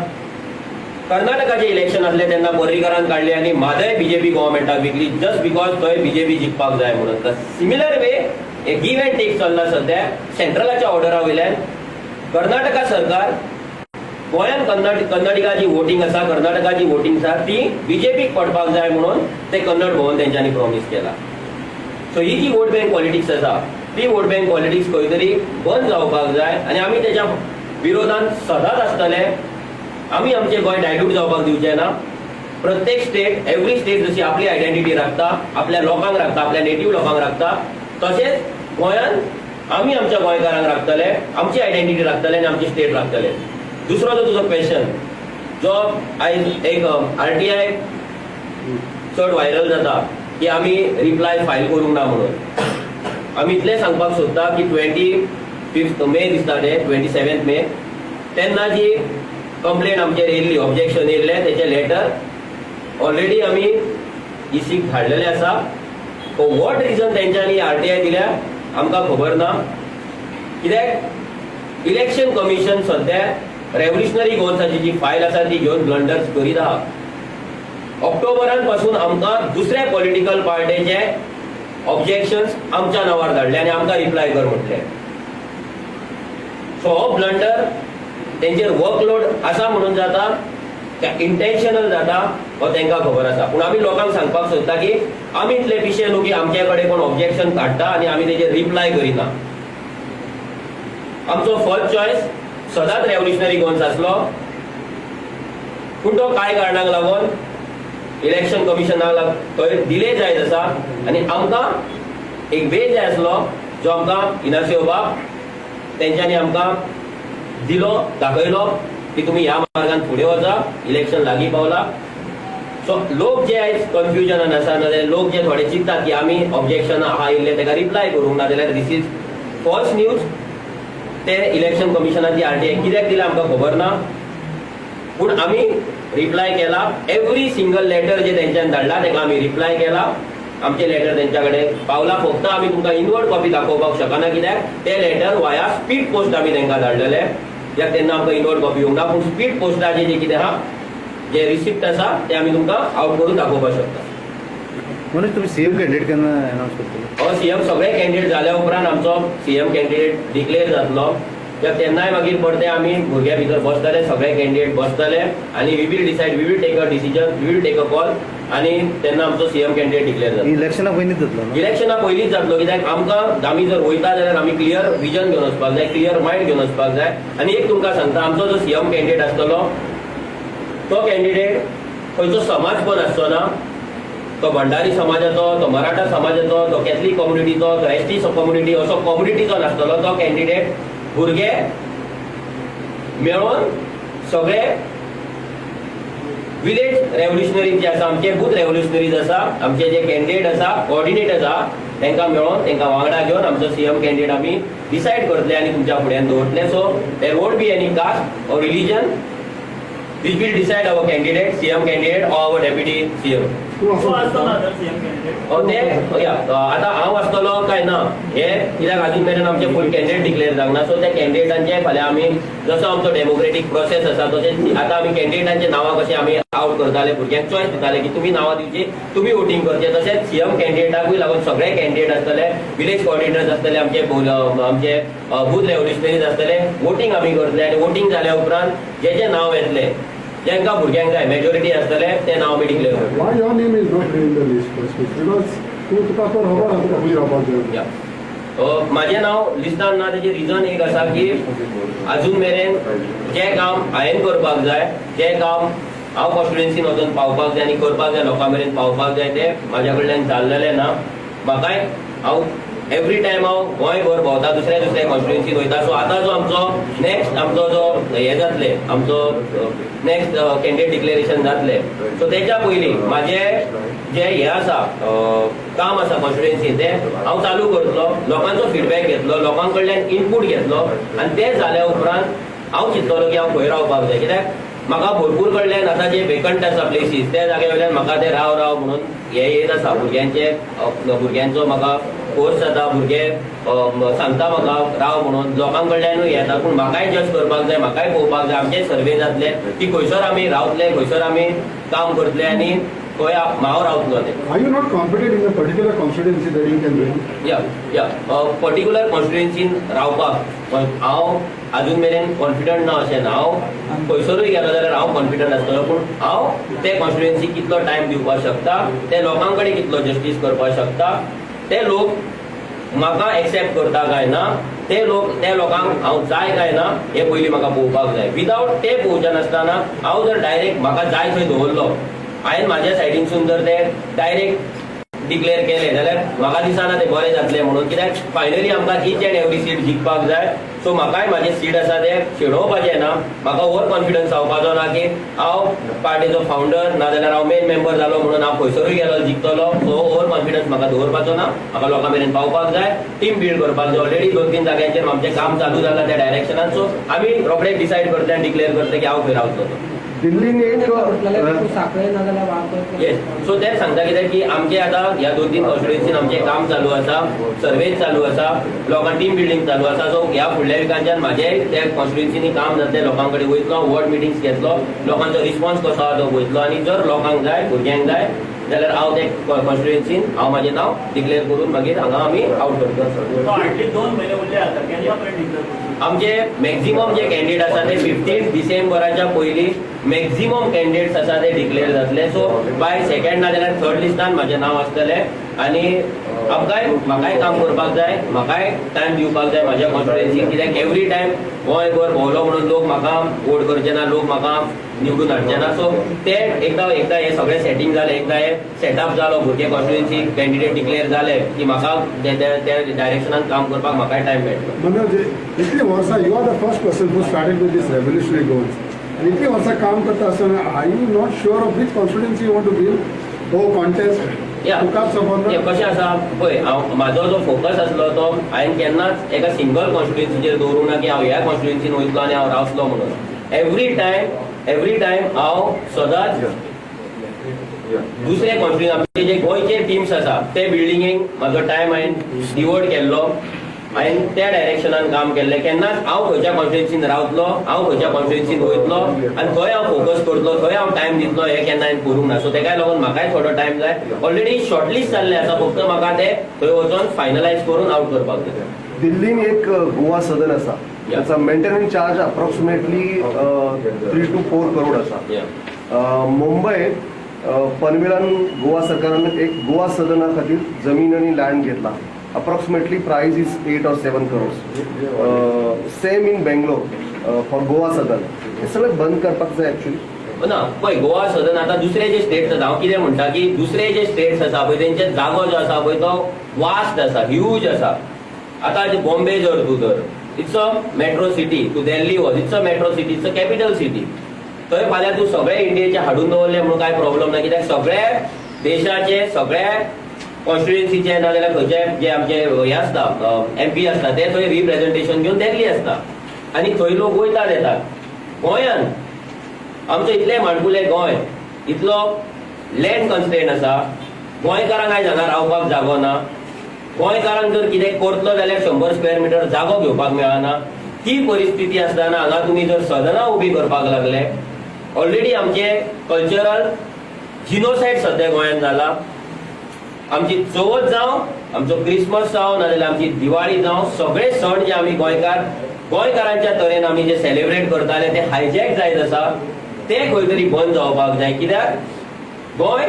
कर्नाटकाचे इलेक्शन असले तेन्ना पर्रीकरान काडले आनी म्हादय बीजेपी गव्हर्मेंटाक विकली जस्ट बिकॉज थंय बीजेपी जिखपाक जाय म्हणून. सिमिलर वे एक गिव एंड टेक चल्ला सध्या. सेंट्रलाच्या ऑर्डरा वयल्यान कर्नाटका सरकार गोंयांत कन्नडिका जी वोटींग आसा, कर्नाटकाची वोटींग आसा ती बीजेपीक पडपाक जाय म्हणून ते कन्नड भवन तेंच्यांनी प्रॉमिस केला. सो ही जी वोट बँक पॉलिटिक्स आसा ती वोट बँक पॉलिटिक्स खंय तरी बंद जावपाक जाय आनी आमी तेच्या विरोधांत सदांच आसतले. आमी आमचें गोंय डायल्यूट जावपाक दिवचें ना. प्रत्येक स्टेट, एवरी स्टेट जशी आपली आयडेंटिटी राखता, आपल्या लोकांक राखता, आपल्या नेटिव्ह लोकांक राखता, तशेंच गोंयांत आमी आमच्या गोंयकारांक राखतले, आमची आयडेंटिटी राखतले आनी आमची स्टेट राखतले. दुसरो जो तुजो क्वेश्चन जो आयज एक RTI चड व्हायरल जाता की आमी रिप्लाय फायल करूंक ना म्हणून, आमी इतलें सांगपाक सोदता की 25 मे दिसता ते 27 मे तेन्ना जी कंप्लेन आमचेर येयल्ली, ऑब्जेक्शन येयल्लें तेचें लेटर ऑलरेडी आमी इसीक धाडलेलें आसा. फॉर वॉट रिजन तेंच्यांनी RTI दिल्या आमकां खबर ना. कित्याक इलेक्शन कमिशन सध्या रेव्होल्युशनरी गोवन्साची जी फायल आसा ती घेवन ब्लंडर्स करीत आहा. ऑक्टोबरान पासून आमकां दुसऱ्या पॉलिटिकल पार्टीचे ऑब्जेक्शन्स आमच्या नांवार धाडले आनी आमकां रिप्लाय कर म्हटले. सो हो ब्लंडर तेंचेर वर्कलोड आसा म्हणून जाता काय इंटेन्शनल जाता हो तांकां खबर आसा. पूण आमी लोकांक सांगपाक सोदता की आमी इतले पिशे न्हू की आमचे कडेन कोण ऑब्जेक्शन काडटा आनी आमी तेचेर रिप्लाय करिना. आमचो फर्स्ट चॉयस सदांच रेव्होल्युशनरी गोवन्स आसलो, पूण तो कांय कारणाक लागून इलेक्शन कमिशनाक थंय डिले जायत आसा आनी आमकां एक वे जाय आसलो जो आमकां इनासियो बाब तेंच्यांनी आमकां दिलो, दाखयलो की तुमी ह्या मार्गान फुडें वचा, इलेक्शन लागीं पावला. सो लोक जे आयज कन्फ्युजनान आसा नाजाल्यार लोक जे थोडे चिंततात की आमी ऑब्जेक्शन आहा इल्ले ताका रिप्लाय करूंक ना जाल्यार दीस इज फॉल्स न्यूज. ते इलेक्शन कमिशनाची RTI कित्याक दिला आमकां खबर ना, पूण आमी रिप्लाय केला. एवरी सिंगल लेटर जे तेंच्यान धाडला तेका आमी रिप्लाय केला. आमचे लेटर तेंच्या कडेन पावला. फक्त आमी तुमकां इनवर्ड कॉपी दाखोवपाक शकना कित्याक ते लेटर वाया स्पीड पोस्ट आमी तेंकां धाडलेले. कित्याक तेन्ना आमकां इनवर्ड कॉपी येवंक ना, पूण स्पीड पोस्टाचे जे कितें आहा जे रिसिप्ट आसा ते आमी तुमकां आउट करून दाखोवपाक शकता. म्हणून तुम्ही CM कॅन्डिडेट केन्ना अनाउन्स करतले? CM सगळे कॅन्डिडेट जाल्या उपरांत आमचो CM कॅन्डिडेट डिक्लेअर जातलो. कित्याक तेन्नाय मागीर परते आमी भुरग्यां भितर बसतले, सगळे कॅन्डिडेट बसतले आनी we will decide, we will take a decision, we will take a call आणि तेन्ना आमचो सीएम कॅन्डिडेट डिक्लेअर जाता. इलेक्शना पयलींच जातलो न्हू? इलेक्शना पयलींच जातलो, कित्याक आमकां आमी जर वयता जाल्यार आमी क्लियर विजन घेवन वचपाक जाय, क्लियर मायंड घेवन वचपाक जाय. आनी एक तुमकां सांगता, आमचो जो सीएम कॅन्डिडेट आसतलो तो कॅन्डिडेट खंयचो समाज पण आसचो ना. तो भंडारी समाजाचो, तो मराठा समाजाचो, तो कॅथलीक कम्युनिटीचो, तो एसटी कम्युनिटी असो कम्युनिटीचो नासतलो. तो कॅन्डिडेट भुरगे मेळोन सगळे विलेज रेव्होल्युशनरीज जे आसा, आमचे बूथ रेव्होल्युशनरीज आसा, आमचे जे कॅन्डिडेट आसा, कोऑर्डिनेटर्स आहा, तांकां मेळोन तांकां वांगडा घेवन आमचो सीएम कॅन्डिडेट आमी डिसायड करतले आनी तुमच्या फुड्यान दवरतले. So there won't be any caste or religion. We will decide our candidate, CM candidate or our deputy CM. आता हांव आसतलो काय ना हे कित्याक अजून मेरेन आमचे फूल कॅन्डिडेट डिक्लेअर जावना. सो त्या कॅन्डिडेटांचे फाल्यां आमी जसो आमचो डेमोक्रेटीक प्रोसेस आसा तशेंच आतां आमी कॅन्डिडेटांचे नांवां कशें आमी आउट करताले, भुरग्यांक चॉयस दिताले की तुमी नांवां दिवची, तुमी वोटींग करचें. तशेंच सीएम कॅन्डिडेटाकूय लागून सगळे कॅन्डिडेट आसतले, विलेज कोऑर्डिनेटर्स आसतले, आमचे बूथ रेव्होल्युशनरीज आसतले. वोटींग आमी करतले आनी वोटींग जाल्या उपरांत जे नांव येतले, जेंकां भुरग्यांक जाय मेजॉरिटी आसतले, ते नांव आमी डिक्लेअर करतले. Why your name is not in the list first? Because तुका तो खबर आसा तुका खंय रावपाक जाय. माझे नाव लिस्टान ना. त्याचे रिजन एक असा की अजून मेरेन जे काम हांवें करपाक जाय, जे काम हांव कॉन्स्टिट्युएन्सीन वचून पावपाक जाय आनी करपाक जाय, लोकां मेरेन पावपाक जाय, ते म्हाज्या कडल्यान जाल्लेले ना. म्हाकाय हांव एवरी टायम हांव गोंयभर भोंवता, दुसऱ्या कॉन्स्टिट्युएन्सीन वयता. सो आतां जो आमचो नेक्स्ट आमचो जो हे जातले, आमचो नेक्स्ट कॅन्डिडेट डिक्लेरेशन जातले, सो तेच्या पयलीं म्हाजे जे हे आसा काम आसा कॉन्स्टिट्युएन्सीन ते हांव चालू करतलो, लोकांचो फीडबॅक घेतलो, लोकां कडल्यान इनपूट घेतलो आनी ते जाल्या उपरांत हांव चिंततलो की हांव खंय रावपाक जाय. कित्याक म्हाका भरपूर कडल्यान आतां जे वेकंट आसा प्लेसीस, त्या जाग्या वयल्यान म्हाका ते राव म्हणून हे येत आसा. भुरग्यांचो म्हाका कोर्स जाता, भुरगे सांगता म्हाका राव म्हणून, लोकां कडल्यानूय येता. पूण म्हाकाय जज करपाक जाय, म्हाकाय पळोवपाक जाय आमचे सर्वे जातले की खंयसर आमी रावतले, खंयसर आमी काम करतले आनी खंय हांव रावतलो ते. Are you not confident in a particular constituency that you can win? या पर्टिक्युलर कॉन्स्टिट्युएन्सीन रावपाक हांव अजून मेरेन कॉन्फिडंट ना अशें ना. हांव खंयसरूय गेलो जाल्यार हांव कॉन्फिडंट आसतलो, पूण हांव ते कॉन्स्टिट्युएन्सीक कितलो टायम दिवपाक शकता, ते लोकां कडेन कितलो जस्टीस करपाक शकता, ते लोक म्हाका एक्सेप्ट करता काय ना, ते लोकांक हांव जाय काय ना हे पयलीं म्हाका पळोवपाक जाय. विदावट ते पळोवच्या नासतना हांव जर डायरेक्ट म्हाका जाय थंय दवरलो, हांवें म्हाज्या सायडीनसून जर ते डायरेक्ट डिक्लेअर केले जाल्यार म्हाका दिसना ते बरें जातलें म्हणून. कित्याक फायनली आमकां ईच अँड एवरी सीट जिखपाक जाय. सो म्हाकाय म्हाजें सीट आसा ते शेणोवपाचें ना. म्हाका ओवर कॉन्फिडन्स जावपाचो ना की हांव पार्टीचो फावंडर नाजाल्यार हांव मेन मेंबर जालो म्हणून हांव खंयसरूय गेलो जिखतलो. सो ओवर कॉन्फिडन्स म्हाका दवरपाचो ना. म्हाका लोकां मेरेन पावपाक जाय, टीम बिल्ड करपाक जाय. ऑलरेडी 2-3 जाग्यांचेर आमचें काम चालू जालां त्या डायरेक्शनान. सो आमी रोखडेच डिसायड करतले आनी डिक्लेअर करतले की हांव खंय रावतलो. दिल्लीन एक येस. सो तेच सांगता कित्याक की आमचे आतां ह्या 2-3 कॉन्स्टिट्युएन्सीन आमचें काम चालू आसा, सर्वे चालू आसा, लोकां टीम बिल्डींग चालू आसा. सो ह्या फुडल्या विकांच्यान म्हाजेय त्या कॉन्स्टिट्युएन्सीनी काम जातलें. लोकां कडेन वयतलो, वॉर्ड मिटिंग्स घेतलो, लोकांचो रिस्पॉन्स कसो आहा तो वयतलो आनी जर लोकांक जाय, भुरग्यांक जाय जाल्यार हांव ते कॉन्स्टिट्युएन्सीन हांव म्हाजें नांव डिक्लेअर करून मागीर हांगा आमी आउट करतलो. आमचे मॅक्झिमम जे कॅन्डिडेट आसा ते 15 डिसेंबराच्या पयलीं मॅक्झिमम कॅन्डिडेट्स आसा ते डिक्लेअर जातले. सो बाय 2nd नाजाल्यार 3rd लिस्टान म्हाजें नांव आसतलें आनी म्हाकाय काम करपाक जाय, म्हाकाय टायम दिवपाक जाय म्हाज्या कॉन्स्टिट्युएन्सीक. कित्याक एवरी टायम गोंयभर भोंवलो म्हणून लोक म्हाका वोट करचे ना, लोक म्हाका निवडून हाडचे ना. सो ते एकदां हे सगळें सेटींग जालें, एकदां हे सेटअप जालो, भुरगे कॉन्स्टिट्युएन्सीक कॅन्डिडेट डिक्लेअर जाले की म्हाका त्या डायरेक्शनान काम करपाक म्हाकाय टायम मेळटलो. मनोज, इतली वर्सां you are the first person who started with this revolutionary goals. आनी इतली वर्सां काम करता आसतना are you not sure of which constituency you want to give हो कॉन्टेस्ट? कशें आसा पळय, म्हाजो जो फोकस आसलो तो हांवें केन्नाच एका सिंगल कॉन्स्टिट्युएन्सीचेर दवरूंक ना की हांव ह्या कॉन्स्टिट्युएन्सीन वयतलो आनी हांव रावतलो म्हणून. एवरी टायम हांव सदांच दुसरे कॉन्स्टिट्युएन्सी आमचे जे गोंयचे टिम्स आसा ते बिल्डिंगेक म्हाजो टायम हांवें डिवोट केल्लो. हांवें त्या डायरेक्शनान काम केल्लें. केन्नाच हांव खंयच्या कॉन्स्टिट्युएन्सीन रावतलो, हांव खंयच्या कॉन्स्टिट्युएन्सीन वयतलो आनी थंय हांव फोकस करतलो, थंय हांव टायम दितलो, हें केन्ना हांवें करूंक ना. सो तेकाय लागून म्हाकाय थोडो टायम जाय. ऑलरेडी शॉर्टलिस्ट जाल्लें आसा, फक्त म्हाका ते थंय वचून फायनलायज करून आउट करपाक जाय. दिल्लीन एक गोवा सदन आसा, त्याचा maintenance charge approximately 3 to 4 crore आसा. मुंबय पनवेलान गोवा सरकारान एक गोवा सदना खातीर जमीन आनी लँड घेतला. Approximately price is 8 or 7 crores. Same in Bangalore for Goa Sadan. हे सगळें बंद करपाक जाय एक्चुअली. ना पळय गोवा सदन आतां दुसरे जे स्टेट्स आसा हांव कितें म्हणटा की दुसरे जे स्टेट्स आसा पळय तेंचे जागो जो आसा पळय तो वास्ट आसा, ह्यूज आसा. आतां बॉम्बे जर तूं धर, इट्स अ मेट्रो सिटी. तूं दिल्ली वच, it's a metro city, it's a capital city. थंय फाल्यां तूं सगळे इंडियेचे हाडून दवरले म्हणून काय प्रॉब्लेम ना, कित्याक सगळे देशाचे सगळे कॉन्स्टिट्युएन्सीचे नाजाल्यार खंयचे जे आमचे हे आसता MP आसता ते थंय रिप्रेझेंटेशन घेवन दिल्ली आसता आनी थंय लोक वयतात येतात. गोंयान आमचो इतले माणकुले गोंय, इतलो लँड कन्स्ट्रेंट आसा. गोंयकारांक आयज हांगा रावपाक जागो ना. गोंयकारांक जर कितें करतलो जाल्यार 100 स्क्वेअर मिटर जागो घेवपाक मेळना. ती परिस्थिती आसतना हांगा तुमी जर सदनां उबी करपाक लागले. ऑलरेडी आमचे कल्चरल जिनोसायड सध्या गोंयांत जाला. आमची चवथ जावं, आमचो क्रिसमस जावं, नाजाल्यार आमची दिवाळी जावं, सगळे सण जे आमी गोंयकारांच्या तरेन आमी जे सेलिब्रेट करताले ते हायजॅक जायत आसा. ते खंय तरी बंद जावपाक जाय. कित्याक Goa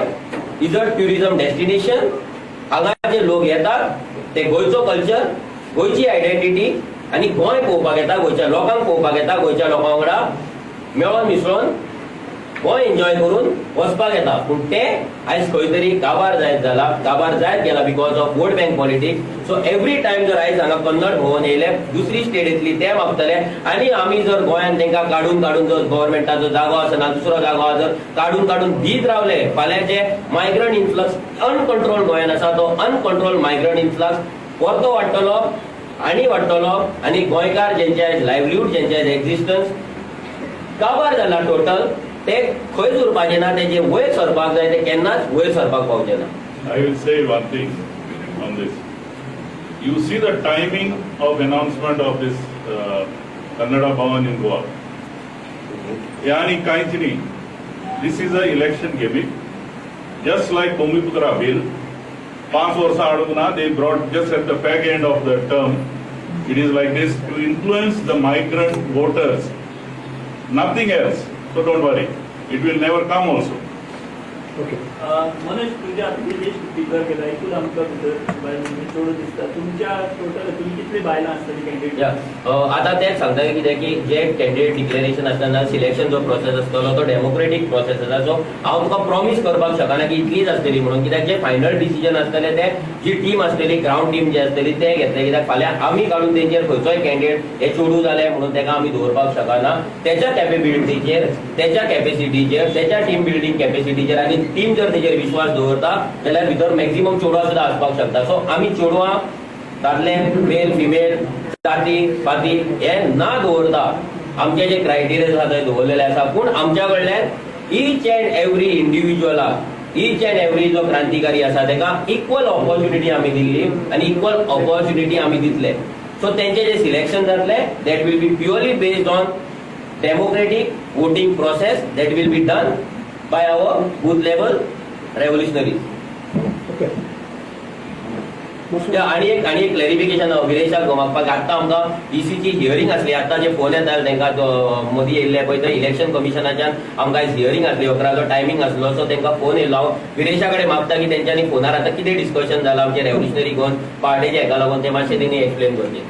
is a tourism destination. हांगा जे लोक येतात ते गोंयचो कल्चर, गोंयची आयडेंटिटी आनी गोंय पळोवपाक येता, गोंयच्या लोकांक पळोवपाक येता, गोंयच्या लोकां वांगडा मेळोन मिसळोन गोंय एन्जॉय करून वचपाक येता. पूण ते आयज खंय तरी काबार जायत जाला, काबार जायत गेला because of vote bank politics. So every time जर आयज हांगा कन्नड भवन येयले, दुसरी स्टेट येतली ते मागतले आनी आमी जर गोंयान तांकां काडून जर गव्हर्मेंटाचो जागो आसना, दुसरो जागो आसा जर काडून दीत रावले, फाल्यां जे मायग्रंट इन्फ्लक्स अनकंट्रोल गोंयान आसा तो अनकंट्रोल मायग्रंट इन्फ्लक्स परतो वाडटलो आनी गोंयकार जेंचे आयज लायव्हलीहूड, जेंचे आयज एक्झिस्टन्स काबार जाला टोटल, ते खंयच उरपाचे ना. तेजे वयर सरपाक जाय, ते केन्नाच वयर सरपाक पावचे ना. I will say one thing on this. You see the timing of announcement of this Kannada Bhavan in Goa. Yani काहीच नाही. This is a election gimmick. Just like Bhumiputra bill, 5 वर्ष अडून they brought just at the back end of the term. It is like this to influence the migrant voters. Nothing else. So don't worry. It will never come also. Manoj तुझ्या जे declare केला एकूण आमकां भितर चोड दिसता तुमच्या टोटल तुम्ही कितली बायलां आसतली कॅन्डिडेट? आतां तेच सांगता कित्याक की जे कॅन्डिडेट डिक्लेरेशन आसतना सिलेक्शन जो प्रोसेस आसतलो तो डेमोक्रेटीक प्रोसेस आसा. सो हांव तुका प्रॉमिस करपाक शकना की इतलीच आसतली म्हणून, कित्याक जे फायनल डिसिजन आसतले ते जी टीम आसतली, ग्राउंड टीम जी आसतली ते घेतले. कित्याक फाल्यां आमी काडून तेंचेर खंयचोय कॅन्डिडेट हे चोडू जाले म्हणून तेका आमी दवरपाक शकना. तेच्या कॅपेबिलिटीचेर, तेच्या कॅपेसिटीचेर, तेच्या टीम बिल्डिंग कॅपेसिटीचेर आनी टीम जर तेजेर विश्वास दवरता जाल्यार भितर मॅक्झिमम चेडवां सुद्दां आसपाक शकता. सो आमी चेडवां, दादले, मेल, फिमेल, जाती पाती हे ना दवरता. आमचे जे क्रायटेरिया आसा थंय दवरलेले आसा. पूण आमच्या कडल्यान ईच अँड एवरी इंडिव्हिज्युअलाक, ईच अँड एवरी जो क्रांतिकारी आसा तेका इक्वल ऑपॉर्च्युनिटी आमी दिल्ली आनी इक्वल ऑपॉर्च्युनिटी आमी दितले. सो तेंचे जे सिलेक्शन जातले that will be purely based on democratic voting process that will be done by our booth level revolutionaries. आणि एक क्लॅरिफिकेशन विरेशाक मागपाक, आतां आमकां ECची हियरिंग आसली. आतां जे फोन येता तांकां मोदी येयल्ले पळय थंय इलेक्शन कमिशनाच्यान आमकां आयज हियरिंग आसली, 11 टायमींग आसलो. सो तांकां फोन येयलो. हांव विरेशा कडेन मागता की तेंच्यांनी फोनार आतां कितें डिस्कशन जालां आमचे रेव्होल्युशनरी घेवन पार्टीचे हेका लागून ते मातशें तेणी एक्सप्लेन करचें.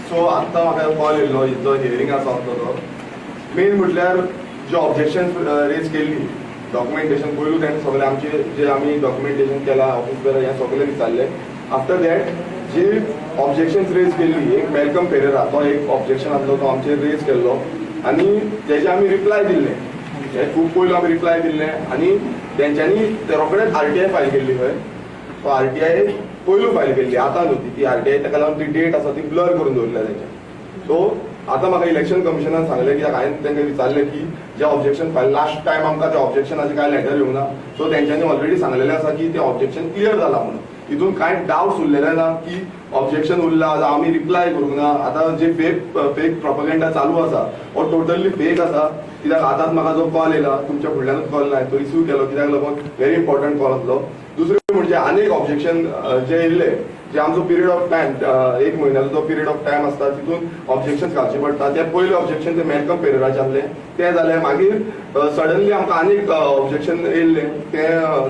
सो आत्तां म्हाका कॉल येयल्लो, जो हियरिंग आसा तो मेन म्हटल्यार जे ऑब्जेक्शन रेज केल्ली डॉक्युमेंटेशन, पयलू तेणें सगळें आमचे जे आमी डॉक्युमेंटेशन केलां ऑफिसर हें सगळें विचारलें. आफ्टर दॅट जे ऑब्जेक्शन्स रेज केल्ली, एक मेलकम पेरेरा तो एक ऑब्जेक्शन आसलो तो आमचेर रेज केल्लो आनी तेजे आमी रिप्लाय दिल्ले. हे खूब पयलू आमी रिप्लाय दिल्ले आनी तेंच्यांनी ते रोखडेच RTI फायल केल्ली खंय. तो RTI पयलू फायल केल्ली, आतां न्हू ती RTI, ताका लागून ती डेट आसा ती ब्लर करून दवरल्या तेंच्यान. सो आतां म्हाका इलेक्शन कमिशनान सांगलें, कित्याक हांवें तांकां विचारलें की जे ऑब्जेक्शन फायल लास्ट टायम आमकां त्या ऑब्जेक्शनाचे कांय लेटर येवंक ना. सो तेंच्यांनी ऑलरेडी सांगलेलें आसा की तें ऑब्जेक्शन क्लियर जालां म्हणून. हितून कांय डावट्स उरलेले ना की ऑब्जेक्शन उरला आमी रिप्लाय करूंक ना. आतां जे फेक प्रोपगेंडा चालू आसा हो टोटली फेक आसा. कित्याक आतांच म्हाका जो कॉल येयला, तुमच्या फुडल्यानूच कॉल ना, तो रिसीव केलो, कित्याक लागून व्हेरी इम्पॉर्टंट कॉल आसलो. दुसरें म्हणजे जे अनेक ऑब्जेक्शन जे येयले जे आमचो पिरियड ऑफ टायम 1 म्हयन्याचो जो पिरियड ऑफ टायम आसता तितून ऑब्जेक्शन घालचे पडटा. ते पयले ऑब्जेक्शन ते मॅलकम पेरेराचे आसले ते जाले. मागीर सडनली आमकां आनीक ऑब्जेक्शन येयल्ले ते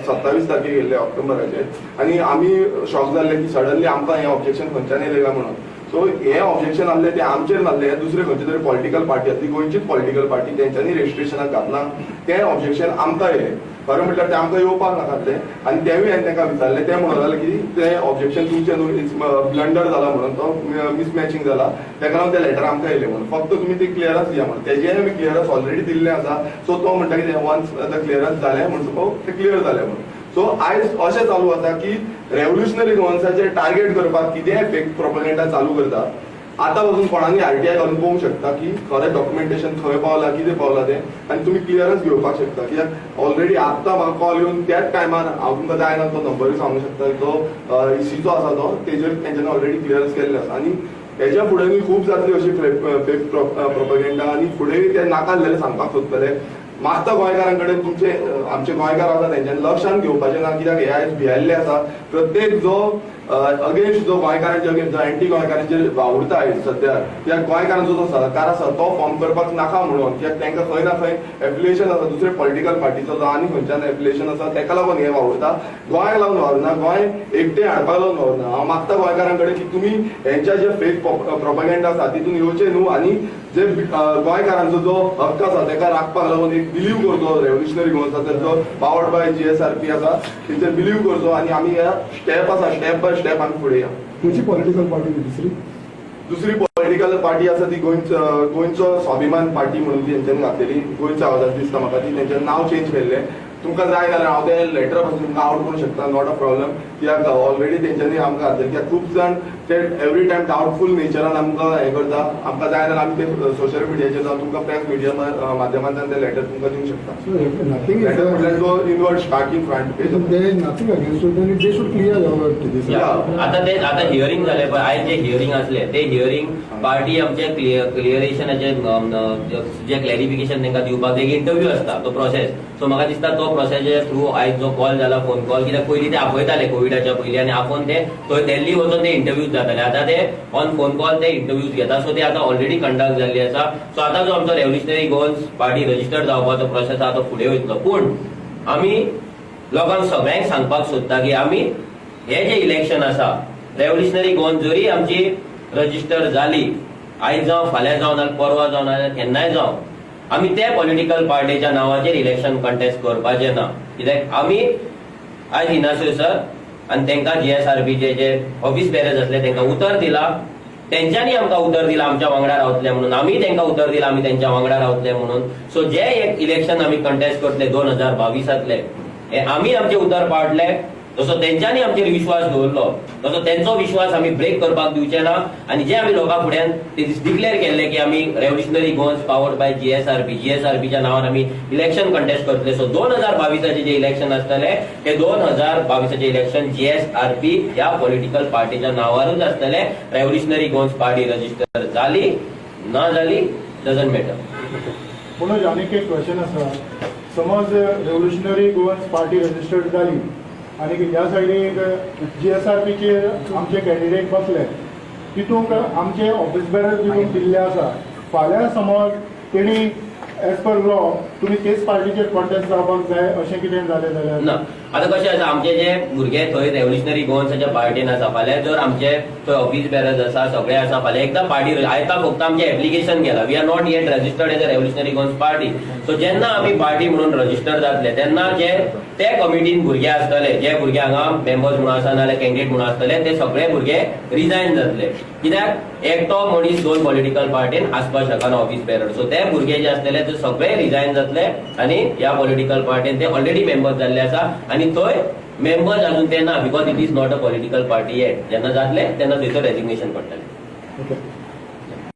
27 तारखेक येयल्ले ऑक्टोबराचे आनी आमी शॉक जाल्ले की सडनली आमकां हें ऑब्जेक्शन खंयच्यान येयलें काय म्हणून. सो हे ऑब्जेक्शन आसले ते आमचेर नासले, दुसरे खंयचे तरी पॉलिटिकल पार्टी आसली, गोंयचीच पॉलिटिकल पार्टी तेंच्यांनी रेजिस्ट्रेशनाक घातला ते ऑब्जेक्शन आमकां येयलें. खरें म्हटल्यार ते आमकां येवपाक नाकातले आनी तेवूय हांवें तांकां विचारलें. ते म्हणून की ते ऑब्जेक्शन तुमचें न्हू ब्लंडर जाला म्हणून तो मिसमॅचिंग जाला तेका लागून ते लेटर आमकां येयलें म्हणून. फक्त तुमी ती क्लियरन्स दिया म्हणून. तेजेय आमी क्लियरन्स ऑलरेडी दिल्लें आसा. सो तो म्हणटा की वन्स आतां क्लियरन्स जालें म्हणसर ते क्लियर जालें म्हणून. सो आयज अशें चालू आसा की रेव्होल्युशनरी गोवन्साचेर टार्गेट करपाक कितेंय फेक प्रोपेगेंडा चालू करता. आतां पासून कोणांनी आरटीआय घालून पळोवंक शकता की खरें डॉक्युमेंटेशन खंय पावलां कितें पावलां तें आनी तुमी क्लियरन्स घेवपाक शकता. कित्याक ऑलरेडी आत्तां म्हाका कॉल येवन त्याच टायमार हांव तुमकां जाय ना तो नंबरूय सांगूंक शकता. जो इसीचो आसा तो तेजेर तेंच्यांनी ऑलरेडी क्लियरन्स केल्ले आसा आनी हेच्या फुडेंय खूब जातली अशी फेक प्रोपेगेंडा आनी फुडेंय ते नाका जाल्यार सांगपाक सोदतले. मागता गोंयकारां कडेन तुमचे आमचे गोंयकार आसा तेंच्यांनी लक्षांत घेवपाचें ना. कित्याक हे आयज भियेल्ले आसा. प्रत्येक जो अगेन्स्ट जो गोंयकारांचे अगेन्स्ट जो एंटी गोंयकारांचे वावुरता आयज सद्या कित्याक गोंयकारांचो जो सरकार आसा तो फॉर्म करपाक नाका म्हणून. कित्याक तांकां खंय ना खंय एफिलिएशन आसा दुसरे पॉलिटिकल पार्टीचो जो आनी खंयच्यान एफिलिएशन आसा ताका लागून हे वावुरता. गोंयाक लागून वावरना, गोंय एकटे हाडपाक लागून वावरना. हांव मागता गोंयकारां कडेन की तुमी हेंच्या जे फेक प्रोपेगेंडा आसा तितून येवचे न्हू आनी जे गोंयकारांचो जो हक्क आसा ताका राखपाक लागून एक बिलीव करचो रेव्होल्युशनरी गोवन्साचेर जो पावर्ड बाय GSRP आसा तेचेर बिलीव करचो आनी आमी ह्या स्टेप आसा स्टेप बाय स्टेप आमी फुडें या. खंयची पॉलिटिकल पार्टी दुसरी पॉलिटिकल पार्टी आसा ती गोंयचो स्वाभिमान पार्टी म्हणून ती तेंच्यांनी घातलेली. गोंयच्या आवाजात दिसता म्हाका ती तेंच्यान नांव चेंज केल्लें. तुमकां जाय जाल्यार हांव तें लेटर पासून तुमकां आवट करूंक शकता. Not a problem. कित्याक ऑलरेडी तेंच्यांनी आमकां घातलें. कित्याक खूब जाण ते एवरी टायम डावटफूल नेचरान आमकां हें करता. आमकां जाय जाल्यार आमी ते सोशल मिडियाचेर जावन तुमकां प्रेस मिडिया माध्यमांतल्यान ते लेटर तुमकां दिवंक शकता. नथिंग लेटर म्हटल्यार तो inward starting front page. Nothing against they should clear आता हियरिंग झाले पण आयज जे हियरिंग असले ते हियरिंग पार्टी आमचे क्लियरेशनाचे जे क्लॅरिफिकेशन तांकां दिवपाक एक इंटरव्यू आसता तो प्रोसेस. सो म्हाका दिसता तो प्रोसेस थ्रू आयज जो कॉल जाला फोन कॉल कित्याक पयलीं ते आपयताले कोविडाच्या पयलीं आनी आपोवन ते थंय दिल्ली वचून ते इंटरव्यूज जाताले. आतां ते ऑन फोन कॉल ते इंटरव्यूज घेता. सो ते आतां ऑलरेडी कंडक्ट जाल्ली आसा. सो आतां जो आमचो रेव्होल्युशनरी गोवन्स पार्टी रजिस्टर्ड जावपाचो प्रोसेस आहा तो फुडें वयतलो. पूण आमी लोकांक सगळ्यांक सांगपाक सोदता की आमी हे जे इलेक्शन आसा रेव्होल्युशनरी गोवन्स जरी आमची रजिस्टर जाली आयज जावं फाल्यां जावं नाल्यार परवा जावं नाल्यार केन्नाय जावं आमी त्या पॉलिटिकल पार्टीच्या नांवाचेर इलेक्शन कंटेस्ट करपाचें ना. कित्याक आमी आयज इनासो सर आनी तांकां GSRPचे जे ऑफिस बेरर्स आसले तांकां उतर दिला. तेंच्यांनी आमकां उतर दिला आमच्या वांगडा रावतले म्हणून. आमी तांकां उतर दिला आमी तेंच्या वांगडा रावतले म्हणून. सो जे एक इलेक्शन आमी कंटेस्ट करतले 2022 हे आमी आमचे उतर पाडले. जसो तेंच्यांनी आमचेर विश्वास दवरलो तसो तेंचो विश्वास आमी ब्रेक करपाक दिवचे ना. आनी जे आमी लोकां फुड्यान डिक्लेअर केल्ले की आमी रेव्होल्युशनरी गोवन्स पावर्ड बाय GSRPच्या नांवान आमी इलेक्शन कंटेस्ट करतले. सो 2022 जे इलेक्शन आसतले ते 2022 इलेक्शन GSRP ह्या पॉलिटिकल पार्टीच्या नांवारूच आसतले. रेव्होल्युशनरी गोवन्स पार्टी रजिस्टर जाली ना जाली डजंट मॅटर. म्हणून आनीक एक क्वेश्चन आसा. समज रेव्होल्युशनरी गोवन्स पार्टी रजिस्टर्ड जाली आनी ह्या सायडीक GSRPचे आमचे कॅन्डिडेट बसले तितूंक आमचे ऑफिस बेरर तितून दिल्ले आसा. फाल्यां समज तेणी एज पर लॉ तुमी तेच पार्टीचेर कॉन्टेस्ट जावपाक जाय अशें कितें जालें जाल्यार ना. आतां कशें आसा आमचे जे भुरगे थंय रेव्होल्युशनरी गोवन्साच्या पार्टीन आसा फाल्यां जर आमचे थंय ऑफिस बेरर्स आसा सगळे आसा फाल्यां एकदा पार्टी आयता फक्त आमचे एप्लिकेशन गेला. We are not yet registered as a revolutionary Goans party. So जेन्ना आमी पार्टी म्हणून रजिस्टर जातले तेन्ना जे ते कमिटीन भुरगे आसतले जे भुरगे हांगा मेंबर्स म्हणून आसा नाल्यार कॅन्डिडेट म्हणून आसतले ते सगळे भुरगे रिजायन जातले. कित्याक एकटो मनीस 2 पॉलिटिकल पार्टीन आसपाक शकना ऑफिस बेरर. सो ते भुरगे जे आसतले ते सगळे रिजायन जातले आनी ह्या पॉलिटिकल पार्टीन ते ऑलरेडी मेंबर्स जाल्ले आसा आनी थंय मेंबर्स अजून ते ना because it is not a political party eight. जेन्ना जातले तेन्ना थंयसर रेजिग्नेशन पडटलें. ओके.